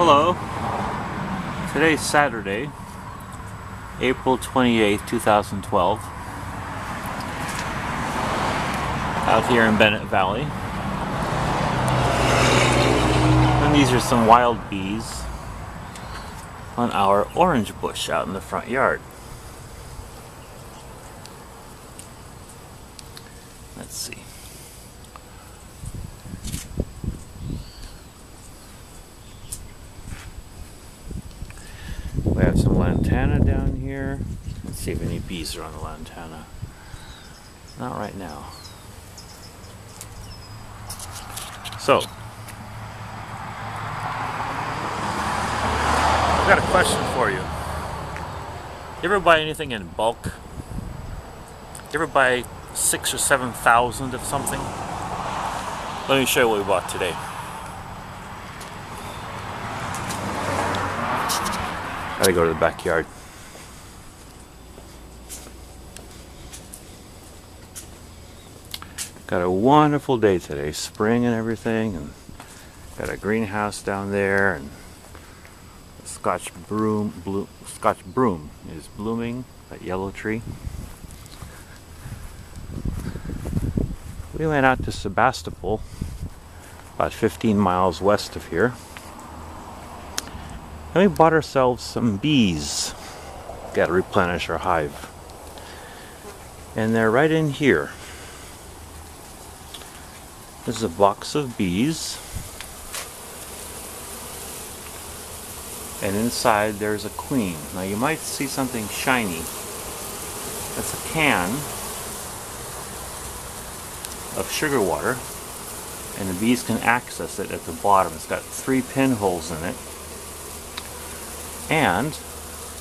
Hello, today's Saturday, April 28th, 2012, out here in Bennett Valley. And these are some wild bees on our orange bush out in the front yard. Let's see. We have some lantana down here. Let's see if any bees are on the lantana. Not right now. So, I've got a question for you. You ever buy anything in bulk? You ever buy 6,000 or 7,000 of something? Let me show you what we bought today. Gotta go to the backyard. Got a wonderful day today, spring and everything, and got a greenhouse down there, and the Scotch broom is blooming, that yellow tree. We went out to Sebastopol, about 15 miles west of here. And we bought ourselves some bees. Got to replenish our hive. And they're right in here. This is a box of bees. And inside there's a queen. Now you might see something shiny. That's a can of sugar water. And the bees can access it at the bottom. It's got 3 pinholes in it. And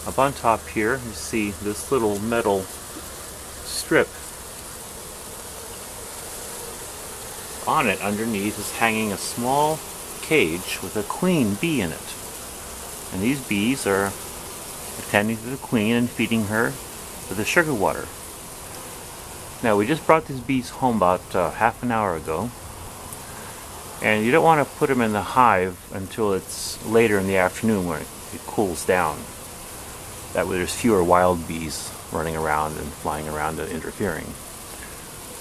up on top here, you see this little metal strip. On it, underneath, is hanging a small cage with a queen bee in it. And these bees are attending to the queen and feeding her with the sugar water. Now, we just brought these bees home about half an hour ago. And you don't want to put them in the hive until it's later in the afternoon when it cools down. That way there's fewer wild bees running around and flying around and interfering.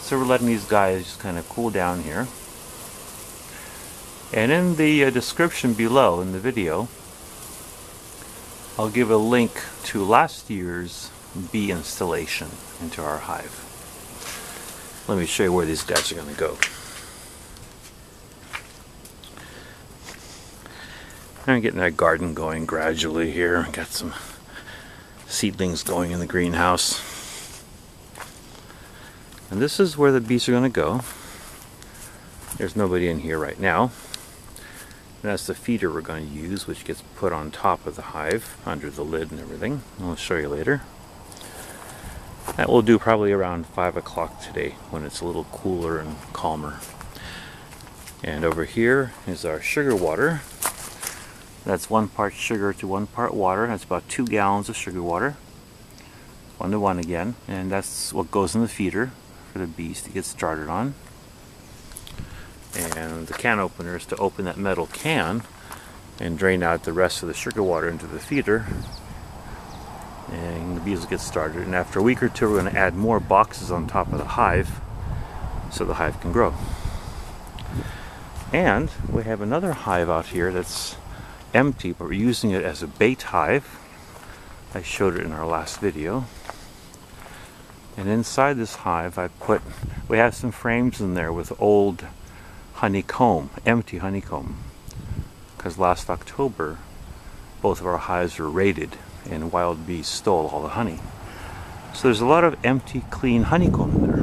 So we're letting these guys just kind of cool down here. And in the description below in the video, I'll give a link to last year's bee installation into our hive. Let me show you where these guys are going to go. I'm getting that garden going gradually here. Got some seedlings going in the greenhouse. And this is where the bees are going to go. There's nobody in here right now. And that's the feeder we're going to use, which gets put on top of the hive, under the lid and everything. I'll show you later. That will do probably around 5 o'clock today, when it's a little cooler and calmer. And over here is our sugar water. That's 1 part sugar to 1 part water. That's about 2 gallons of sugar water. 1 to 1 again. And that's what goes in the feeder for the bees to get started on. And the can opener is to open that metal can and drain out the rest of the sugar water into the feeder. And the bees will get started. And after a week or 2, we're going to add more boxes on top of the hive so the hive can grow. And we have another hive out here that's empty, but we're using it as a bait hive. I showed it in our last video. And inside this hive we have some frames in there with old honeycomb, empty honeycomb, because last October both of our hives were raided and wild bees stole all the honey. So there's a lot of empty, clean honeycomb in there.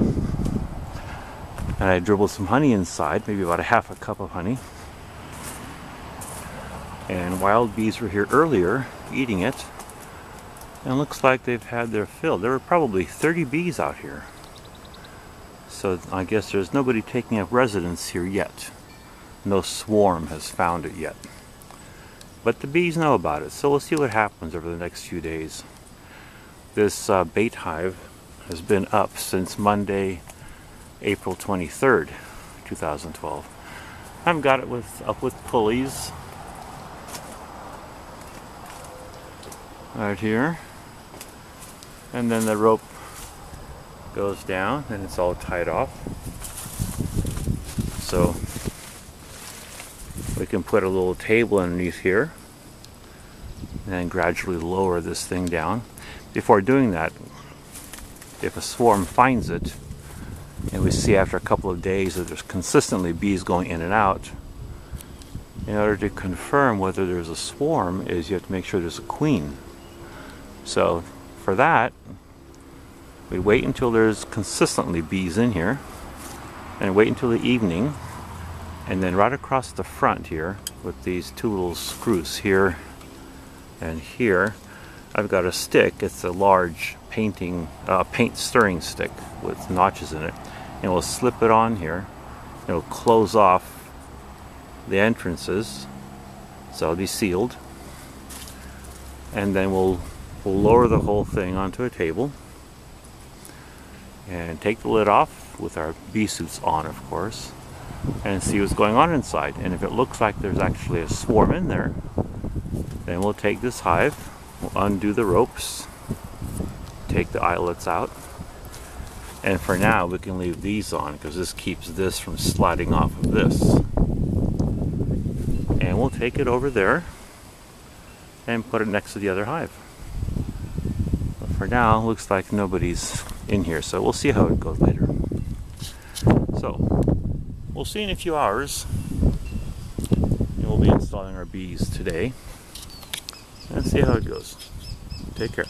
And I dribbled some honey inside, maybe about a half a cup of honey. And wild bees were here earlier eating it, and it looks like they've had their fill. There were probably 30 bees out here, so I guess there's nobody taking up residence here yet. No swarm has found it yet, but the bees know about it, so we'll see what happens over the next few days. This bait hive has been up since Monday, April 23rd, 2012. I've got it up with pulleys right here, and then the rope goes down and it's all tied off. So we can put a little table underneath here and then gradually lower this thing down. Before doing that, if a swarm finds it and we see after a couple of days that there's consistently bees going in and out, in order to confirm whether there's a swarm is you have to make sure there's a queen. So for that, we wait until there's consistently bees in here, and wait until the evening, and then right across the front here with these two little screws here and here, I've got a stick. It's a large paint stirring stick with notches in it, and we'll slip it on here. It'll close off the entrances, so it'll be sealed, and then we'll lower the whole thing onto a table and take the lid off with our bee suits on, of course, and see what's going on inside. And if it looks like there's actually a swarm in there, then we'll take this hive, we'll undo the ropes, take the eyelets out, and for now we can leave these on because this keeps this from sliding off of this. And we'll take it over there and put it next to the other hive. But for now, looks like nobody's in here, so we'll see how it goes later. So, we'll see in a few hours, and we'll be installing our bees today, and see how it goes. Take care.